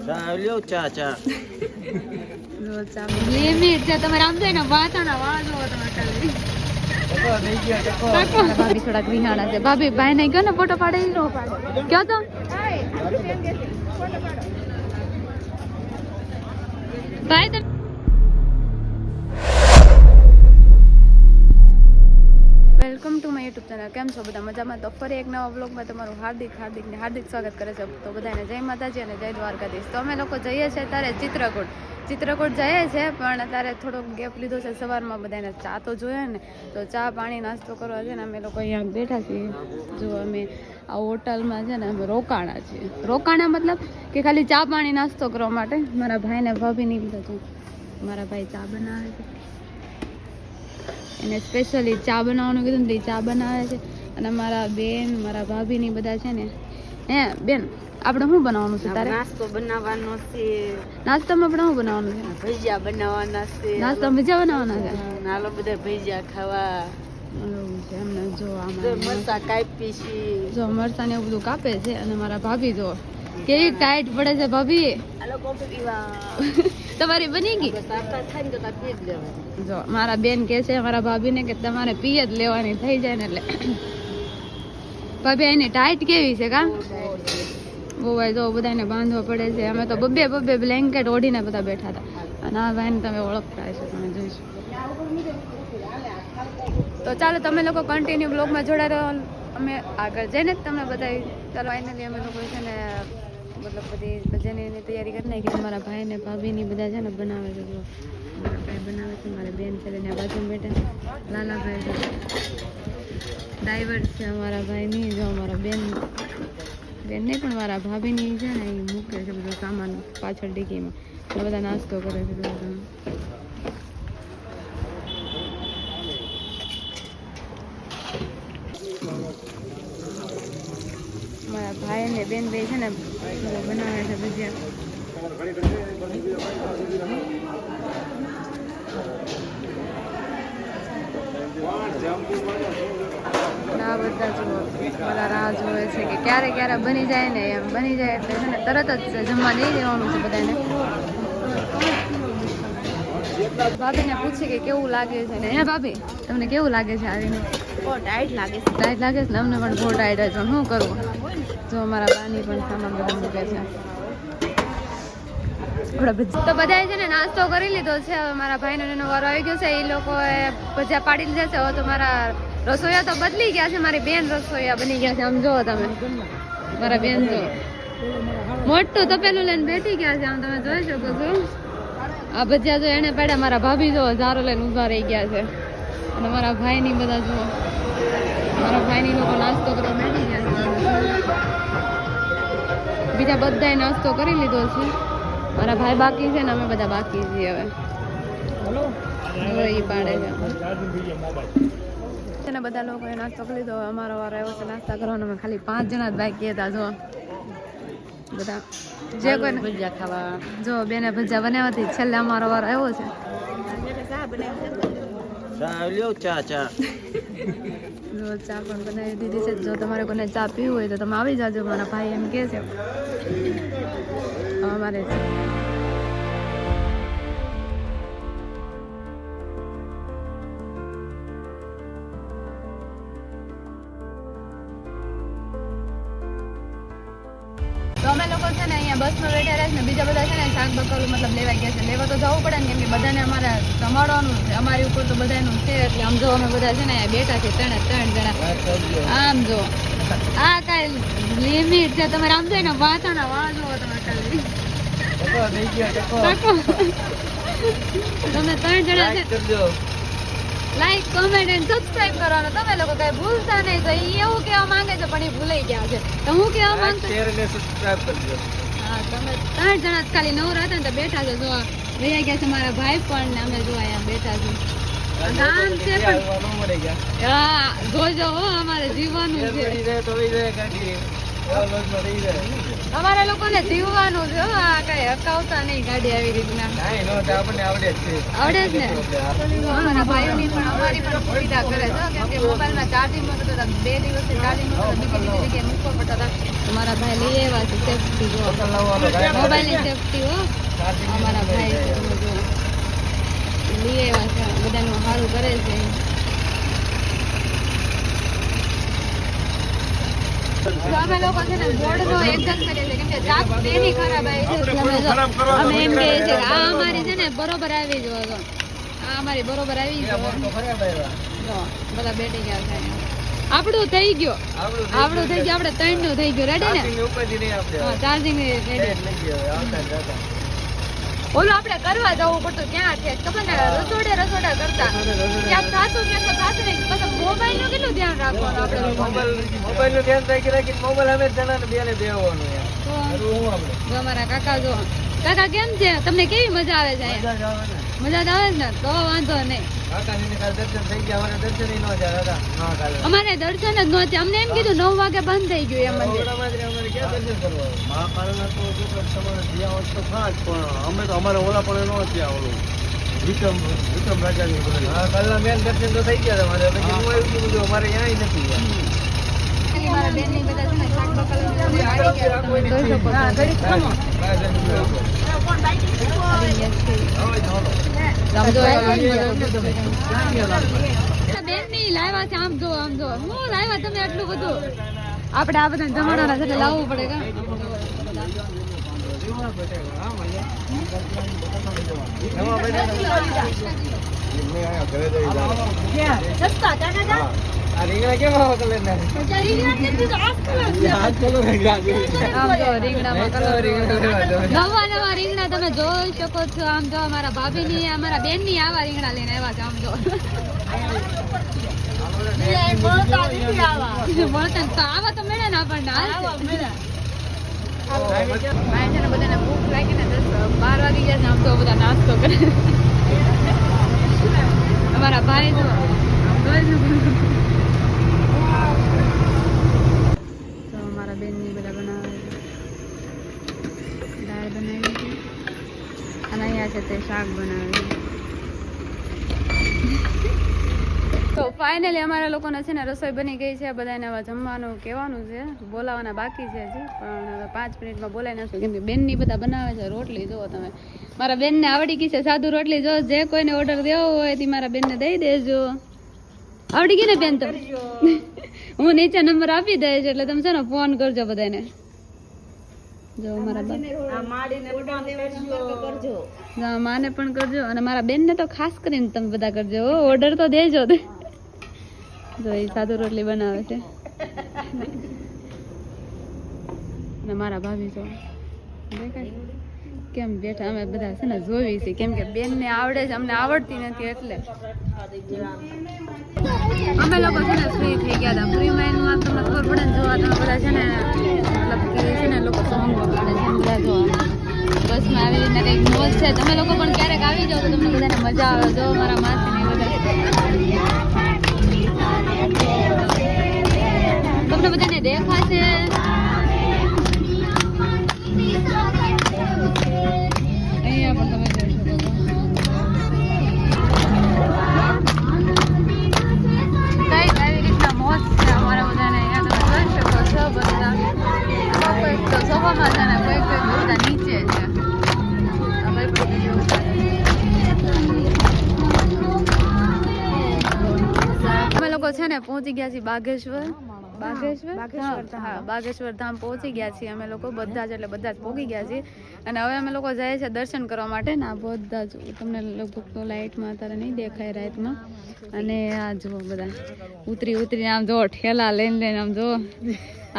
લ્યો ચા ચા લિમિટ છે તમારે આમ જોઈને વાતાના વાળ જોવો તમે ખાલી ભાભી થોડાક વિહાણા છે ભાભી ભાઈ ને ગયો ને ફોટો પાડે નો પાડે કયો તો ભાઈ તમે welcome to my YouTube channel કેમ છો બધા મજામાં તો ફરી એક નવા વ્લોગમાં તમારું હાર્દિક સ્વાગત કરે છે તો બધાને જય માતાજી અને જય દ્વારકાધીશ તો અમે લોકો જઈએ છીએ ત્યારે ચિત્રકૂટ જઈએ છીએ પણ અત્યારે થોડોક ગેપ લીધો છે સવારમાં બધાને ચા તો જોઈએ ને તો ચા પાણી નાસ્તો કરવા છે ને અમે લોકો અહીંયા બેઠા છીએ જો અમે આ હોટલમાં છે ને અમે રોકાણા મતલબ કે ખાલી ચા પાણી નાસ્તો કરવા માટે મારા ભાઈને ભાભી નહીં લીધા છે મારા ભાઈ ચા બનાવે છે એને સ્પેશિયલી ચા બનાવવાનું કીધું ને ચા બનાવે છે અને મારા બેન મારા ભાભીની બધા છે ને હે બેન આપણે શું બનાવવાનું છે તારે નાસ્તો બનાવવાનો છે નાસ્તામાં આપણે શું બનાવવાનું છે ભજીયા બનાવવાના છે નાસ્તામાં ભજીયા બનાવવાના છે નાલો બધા ભજીયા ખાવા એવું છે એમને જો મરચા કાપી છે જો મરચાં ને એવું બધું કાપે છે અને મારા ભાભી જો કેવી ટાઈટ પડે છે ભાભી તમારી બની ગઈ જો મારા બેન કે છે મારા ભાભીને કે તમારે પી જ લેવાની થઈ જાય ને એટલે ભાભી એની ટાઈટ કેવી છે કા બહુ ભાઈ જો બધાને બાંધવા પડે છે અમે તો બબ્બે બ્લેન્કેટ ઓઢીને બધા બેઠા હતા અને આ ભાઈને તમે ઓળખતા હશો તમે જોઈશું તો ચાલો તમે લોકો કન્ટિન્યુ બ્લોગમાં જોડાઈ અમે આગળ જઈને જ તમને બતાવી ચાલો ફાઇનલી અમે લોકો છે ને મતલબ બધી ભજનની તૈયારી કરી નાખી મારા ભાઈ ને ભાભીની બધા છે ને બનાવે છે જો મારા ભાઈ બનાવે છે મારા બેન છે ને બાજુ બેઠા લાલાભાઈ છે ડ્રાઈવર છે અમારા ભાઈની જો મારા બેન નહીં પણ મારા ભાભીની છે ને એ મૂકે છે બધો સામાન પાછળ ડીકીમાં એટલે બધા નાસ્તો કરે છે મારા ભાઈ ને બેન ભાઈ છે ને બનાવે છે ભજીયા આ બધા જુઓ બધા રાહ જોવે છે કે ક્યારે બની જાય ને એમ બની જાય એટલે છે ને તરત જ જમવા દઈ દેવાનું છે બધાને ભાભીને પૂછી કે કેવું લાગે છે ને હે ભાભી તમને કેવું લાગે છે આવીને ટાઈટ લાગે છે ને અમને પણ બહુ ટાઈટ છે શું કરવું જો અમારા બાની પણ સામાન બધું મૂકે છે તો બધાએ છે ને નાસ્તો કરી લીધો છે હવે મારા ભાઈનો એનો વારો આવી ગયો છે એ લોકોએ ભજીયા પાડી લીધા છે હવે તો મારા રસોઈયા તો બદલી ગયા છે મારી બેન રસોઈયા બની ગયા છે આમ જો તમે મારા બેન જો મોટું તપેલું લઈને બેઠી ગયા છે આમ તમે જોઈ શકો છો આ ભજીયા જો એને પાડ્યા મારા ભાભી જો ઝારો લઈને ઊભા રહી ગયા છે અને મારા ભાઈની બધા જો મારા ભાઈની લોકો નાસ્તો કરવા બેઠી ગયા છે બીજા બધાએ નાસ્તો કરી લીધો છે મારા ભાઈ બાકી છે ને અમે બધા બાકી છીએ હવે એ પાડે છે ને બધા લોકોએ નાસ્તો કરી લીધો હવે અમારો વારો આવ્યો છે નાસ્તા કરવાનો અમે ખાલી 5 જણા જ બાકી હતા જો બધા જે કોઈ ભજીયા ખાવા જો બેને ભજીયા બનાવ્યા હતી છેલ્લે અમારો વારો આવ્યો છે લ્યો ચા ચા જો ચા પણ બનાવી દીધી છે જો તમારે કોઈને ચા પીવું હોય તો તમે આવી જાજો મારા ભાઈ એમ કહે છે અમારે તો અમે લોકો છે ને અહીંયા બસમાં બેઠા રહ્યા છે ને બીજા બધા છે ને શાક બકાલું મતલબ લેવા ગયા છે લેવા તો જવું પડે ને કેમ કે બધાને અમારે જમાડવાનું છે અમારી ઉપર તો બધાનું છે એટલે આમ જો અમે બધા છે ને બેઠા છે 3 જણા આમ જો આ કાંઈ લિમિટ છે તમારે આમ જોઈને વાતાના વાળ જોવો તમે ખાલી તમે 3 જણા છે લાઈક કમેન્ટ એન્ડ સબસ્ક્રાઇબ કરવાનો તમે લોકો કઈ ભૂલતા નહીં તો ઈ એવું કહેવા માંગે છે પણ એ ભૂલાઈ ગયા છે તો હું કહેવા માંગતો શેર ને સબસ્ક્રાઇબ કરજો હા તમે 3 જણા જ ખાલી નવરા હતા ને તો બેઠા છે જો વૈયા ગયા છે મારા ભાઈ પણ ને અમે જો અહીંયા બેઠા છે ગામ છે પણ હા જોજો હો અમારે જીવવાનું છે અમારા લોકોને જીવવાનું છે હો, આ કઈ હકાવતા નહીં ગાડી આવી રીતના. આપણને આવડે જ છે. આવડે જ ને. અમારા ભાઈઓની પણ અમારી પણ સુવિધા કરે છે કેમ કે મોબાઈલમાં ચાર્જિંગ મૂકતા હતા 2 દિવસથી ચાર્જિંગ મૂકતા બીજી જગ્યાએ મૂકવા પડતા હતા. અમારા ભાઈ લઈ આવ્યા છે સેફટી જો મોબાઈલની સેફટી હો અમારા ભાઈ છે તમે જો લઈ આવ્યા છે બધાનું સારું કરે છે. તો અમે લોકો છે ને બોર્ડનો એડજસ્ટ કરીએ છીએ કેમ કે ચાપ તેની ખરાબ આવી છે એટલે અમે એમ કહીએ છીએ કે આ અમારી છે ને બરોબર આવી જો તો આ અમારી બરોબર આવી જો બધા બેઠી ગયા છે આપણું થઈ ગયો આપણે 3 નું થઈ ગયું રેડી ને ચાર્જિંગ રેડી. ઓલું આપણે કરવા જવું પડતું ક્યાં છે ખબર ને રસોડે કરતા ક્યાંક થાતું ક્યાંક તો થાતું નહીં પછી મોબાઈલ નું કેટલું ધ્યાન રાખવાનું આપણે મોબાઈલ નું ધ્યાન રાખી મોબાઈલ અમે જણાને બેને બેવાનું યાર. જો અમારા કાકા જો કાકા કેમ છે તમને કેવી મજા આવે છે અહીંયા? મજા જ આવે છે ને તો વાંધો નહીં. અમારે દર્શન જ ન છે અમને એમ કીધું 9 વાગે બંધ થઈ ગયું એમ મંદિર. અમે તો અમારે ઓલા પણ નો થયા ઓલું વિક્રમ રાજાની કાલના મેન દર્શન તો થઈ ગયા અમારે પછી હું આવ્યું કીધું અમારે અહીંયા નથી. મારા બેન ની બધા છે ને શાક બકાલા આવી ગયા તમે જોઈ શકો છો. બેન ની લાવ્યા છે આમ જો હું લાવ્યા તમે આટલું બધું આપણે આ બધા જમાનાના છે લાવવું પડે કા. રીંગણા કેવા કલર ના નવા રીંગણા તમે જોઈ શકો છો. આમ જો અમારા ભાભી ની અમારા બેન ની આવા રીંગણા લઈને આવ્યા છે આમ જો મળતા તો આવા તો મળે ને આપણને બધાને ભૂખ લાગી ને 12 વાગી ગયા છે આમ તો બધા નાસ્તો કરે અમારા ભાઈ તો અમારા બેન ની બધા બનાવે દાળ બનાવી છે અને અહીંયા છે તે શાક બનાવે. તો ફાઇનલી અમારા લોકોને છે ને રસોઈ બની ગઈ છે. બધાને હવે જમવાનું કહેવાનું છે બોલાવાના બાકી છે હજી પણ હવે 5 મિનિટમાં બોલાવી નાખશું કેમ કે બેનની બધા બનાવે છે રોટલી. જુઓ તમે મારા બેનને આવડી ગઈ છે સાદું રોટલી. જો જે કોઈને ઓર્ડર દેવો હોય તે મારા બેનને દઈ દેજો. આવડી ગઈ ને બેન તમે હું નીચે નંબર આપી દઈશ એટલે તમે છે ને ફોન કરજો બધાને. જો મારા માને પણ કરજો અને મારા બેનને તો ખાસ કરીને તમે બધા કરજો ઓર્ડર તો દેજો. જો એ સાદું રોટલી બનાવે છે અને મારા ભાભી તો દેખાય કેમ બેઠા અમે બધા છે ને જોઈ છે કેમ કે બેનને આવડે છે અમને આવડતી નથી એટલે અમે લોકો છે ને ફ્રી થઈ ગયા હતા. ફ્રી માઇન્ડમાં તમને ખબર પડે ને જોવા તમે બધા છે ને મતલબ કે છે ને લોકો સોંગ વગાડે છે બધા જોવા બસમાં આવી રીતના કંઈક મોજ છે. તમે લોકો પણ ક્યારેક આવી જાઓ તો તમને બધાને મજા આવે. જો મારા માસીને બધા તમને બધાને દેખાશે. અહીંયા પણ તમે જોઈ શકો છો કઈ આવી રીતના મોજ છે અમારા બધાને. અહીંયા તમે જોઈ શકો છો બધા કોઈક તો સોફામાં છે ને કોઈક બધા નીચે છે. અમે લોકો છે ને પહોંચી ગયા છીએ બાગેશ્વર ધામ પહોંચી ગયા છીએ અમે લોકો બધા જ એટલે બધા જ પહોંચી ગયા છીએ અને હવે અમે લોકો જઈએ છીએ દર્શન કરવા માટે ને આ બધા જ તમને લગભગ તો લાઇટમાં અત્યારે નહીં દેખાય રાતમાં. અને આ જુઓ બધા ઉતરીને આમ જુઓ ઠેલા લઈને આમ જુઓ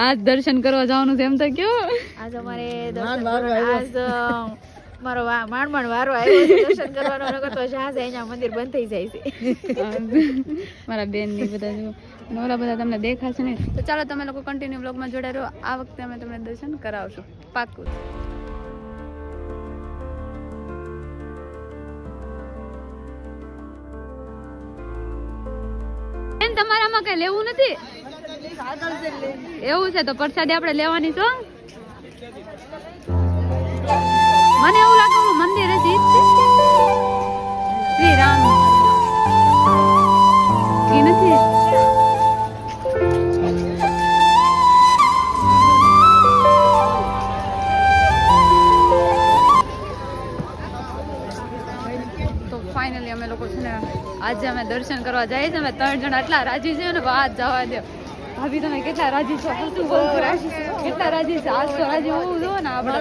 આજ દર્શન કરવા જવાનું છે એમ તો કયો આજ અમારે મારો માંડ વારો આવ્યો છે દર્શન કરવાનો નકર તો જહાજ અહીંયા મંદિર બંધ થઈ જાય છે. મારા બેન ની બધા જો નવરા બધા તમને દેખાશે ને તો ચાલો તમે લોકો કન્ટિન્યુ બ્લોગમાં જોડાઈ રહો. આ વખતે અમે તમને દર્શન કરાવશું પાક્કું. તમારામાં કઈ લેવું નથી એવું છે તો પ્રસાદી આપણે લેવાની છો અમે લોકો છે ને આજે અમે દર્શન કરવા જઈએ છીએ. અમે 3 જણા એટલા રાજી છે ને વાત જવા દે. ભાભી તમે કેટલા રાજી છો? શું બોલો રાજી છો? કેટલા રાજી છે? આજ તો રાજી હોવું જો ને આપણે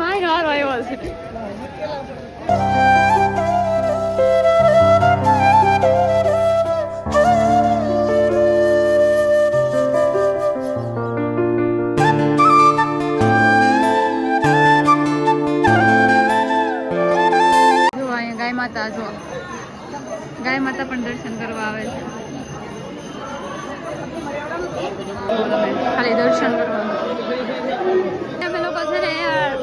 મારો આવ્યો છે. માતા જો ગાય માતા પણ દર્શન કરવા આવે છે. ખાલી દર્શન કરવાનું. અમે લોકો છે ને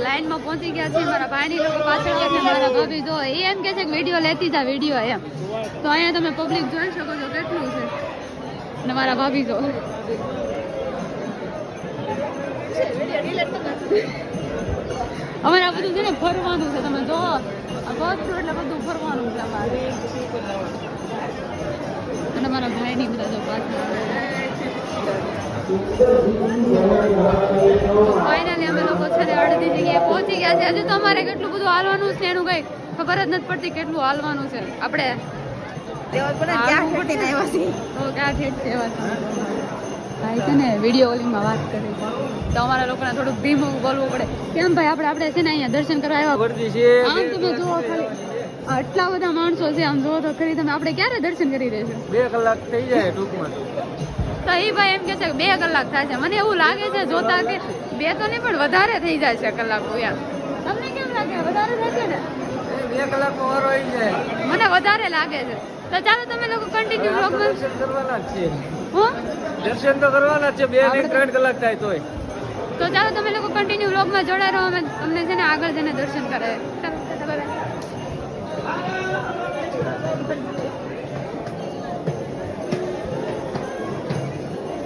લાઈનમાં પહોંચી ગયા છીએ. મારા ભાઈની લોકો પાછળ છે. મારા ભાભી જો એ એમ કે છે કે વિડીયો લેતી જા વિડીયો એમ. તો અહીંયા તમે પબ્લિક જોઈ શકો છો કેટલું છે. અને મારા ભાભી જો અમારે આ બધું છે ને ફરવાનું છે. તમે જો બધું એટલે બધું ફરવાનું છે અમારે. અને મારા ભાઈની બધા જો પાછળ. ફાઇનલી અમે લોકો છે ને અડધી જગ્યાએ પહોંચી ગયા છે. હજુ તો અમારે કેટલું બધું હાલવાનું છે એનું કઈ ખબર જ નથી પડતી કેટલું હાલવાનું છે. આપણે ભાઈ છે ને વિડીયો કોલિંગમાં વાત કરી તો અમારા લોકોને થોડુંક ધીમું બોલવું પડે. કેમ ભાઈ આપણે છે ને અહીંયા દર્શન કરવા આવ્યા. આમ તમે જુઓ ખાલી આટલા બધા માણસો છે. આમ જુઓ તો ખરી તમે. આપણે ક્યારે દર્શન કરી દેશું? 2 કલાક થઈ જાય ટૂંકમાં. તો એ ભાઈ એમ કે છે કે 2 કલાક થાય છે. મને એવું લાગે છે જોતા કે 2 તો નહીં પણ વધારે થઈ જાય છે કલાકો યાર. તમને કેમ લાગે? વધારે થાય છે ને? 2 કલાકનો વારો આવી જાય. મને વધારે લાગે છે. તો ચાલો તમે લોકો કન્ટિન્યુ વ્લોગમાં દર્શન કરવાના જ છે. હું દર્શન તો કરવાના જ છે. 2 ને 3 કલાક થાય તોય. તો ચાલો તમે લોકો કન્ટિન્યુ વ્લોગમાં જોડાઈ રહો. અમે તમને છે ને આગળ જઈને દર્શન કરાવે. ચાલો બાય.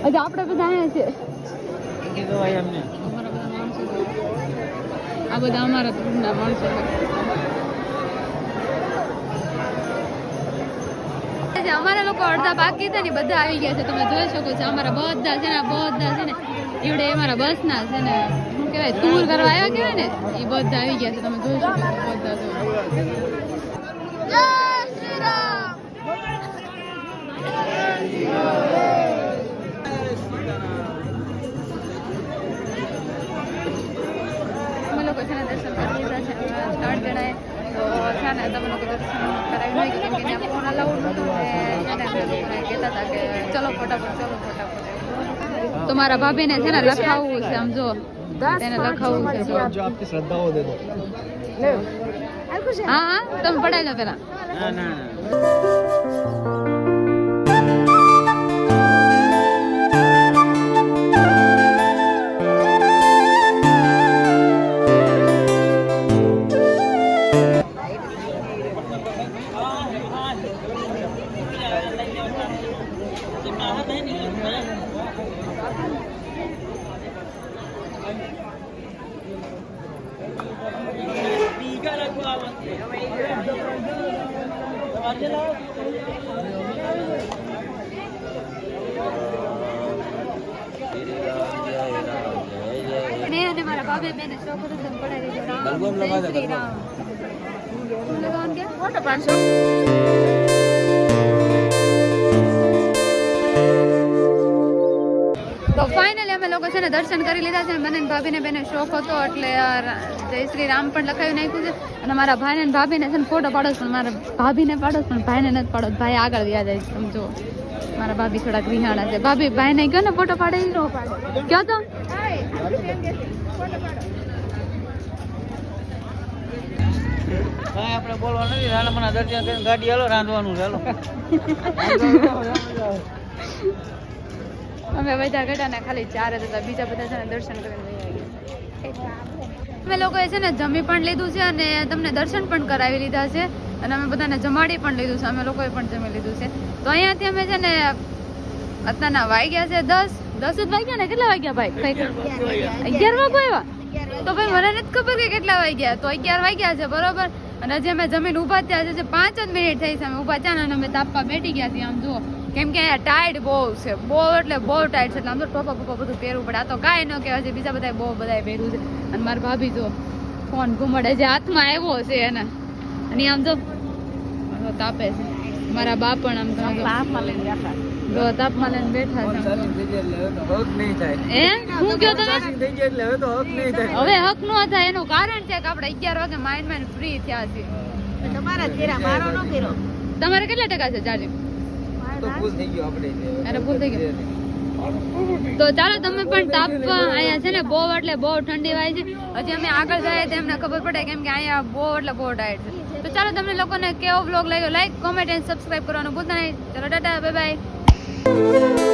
હજી આપણે બધા અહીંયા છે. આ બધા અમારા ગ્રુપના માણસો છે. અમારા લોકો અડધા બાકી હતા ને બધા આવી ગયા છે. તમે જોઈ શકો છો અમારા બધા છે ને એવડે અમારા બસના છે ને શું કહેવાય ટૂર કરવા આવ્યા કહેવાય ને એ બધા આવી ગયા છે. તમે જોઈ શકો છો બધા. જય શ્રી રામ. અમે લોકો છે ને દર્શન કરી લીધા છે 3 જણાએ. તો છે ને તમે લોકો દર્શન કરાવી નહીં કેમ કે ત્યાં ફોન અલાઉડ નહોતું ને કહેતા હતા કે ચલો ફટાફટ. તો મારા ભાભીને છે ને લખાવવું છે. આમ જો તેને લખાવવું છે. જો આપની શ્રદ્ધાઓ દે દો. હા તમે પડાવી લો પેલા. ના. મેં અને મારા ભાભી બેને સૌપ્રથમ પડાવી દીધું રામ જય શ્રી રામ. લગાવવાનું કે ફોટો પાડશો. તો ફાઇનલી અમે લોકો છે ને દર્શન કરી લીધા છે. મને ભાભીને બેને શોખ હતો એટલે જય શ્રી રામ પણ લખાવી નાખ્યું છે. અને મારા ભાઈને ને ભાભીને છે ને ફોટો પાડો પણ મારા ભાભીને પાડો પણ ભાઈને નથી પાડો. ભાઈ આગળ વ્યા જાય સમજો. મારા ભાભી થોડાક વિહાણા છે. ભાભી ભાઈને કયો ને ફોટો પાડે કયો તો આપણે બોલવા નથી. રાણામાના દર્શન કરીને ગાડી હાલો રાંધવાનું ચાલો. અમે બધા ઘટા ને ખાલી 4 જ હતા. બીજા બધા છે ને દર્શન કરીને લઈ આવ્યા. અમે લોકોએ છે ને જમી પણ લીધું છે અને તમને દર્શન પણ કરાવી લીધા છે. અને અમે બધાને જમાડી પણ લીધું છે. અમે લોકોએ પણ જમી લીધું છે. તો અહીંયાથી અમે છે ને અત્યારના વાગ્યા છે 10 જ વાગ્યા ને. કેટલા વાગ્યા ભાઈ? 11 વાગ્યા. તો ભાઈ મને નથી ખબર કે કેટલા વાગ્યા. તો 11 વાગ્યા છે બરોબર. અને હજી અમે જમીન ઊભા થયા છે. 5 જ મિનિટ થઈ છે અમે ઊભા થયા અને અમે તાપવા બેઠી ગયા છીએ. આમ જુઓ કેમ કે અહીંયા ટાઈડ બહુ છે. બહુ એટલે બહુ ટાઈડ છે. એટલે આમ તો ટોપા બોપા બધું પહેરવું પડે. આ તો કાંઈ ન કહેવાય છે. બીજા બધા બહુ બધા પહેર્યું છે. અને મારી ભાભી જો ફોન ઘુમાડે જે હાથમાં આવ્યો છે એને. અને આમ જો તો તાપે છે મારા બા પણ આમ તમે જો તાપમાં લઈને બેઠા છે હું કયો તમે હવે હક નો થાય એનું કારણ છે કે આપણે 11 વાગે માઇન્ડ ફ્રી થયા છે તમારા જ કર્યા, મારો ન કર્યો. તમારે કેટલા ટકા છે ચાર્જિંગ અરે ફૂલ થઈ ગયું તો ચાલો તમે પણ તાપવા અહીંયા છે ને બહુ એટલે બહુ ઠંડી વાય છે હજી અમે આગળ જાય તો એમને ખબર પડે કેમ કે અહીંયા બહુ એટલે બહુ ટાઈટ છે તો ચાલો તમને લોકોને કેવો વ્લોગ લાગ્યો લાઈક કોમેન્ટ એન્ડ સબસ્ક્રાઇબ કરવાનું ભૂલતા નહીં ચલો ટાટા બાય બાય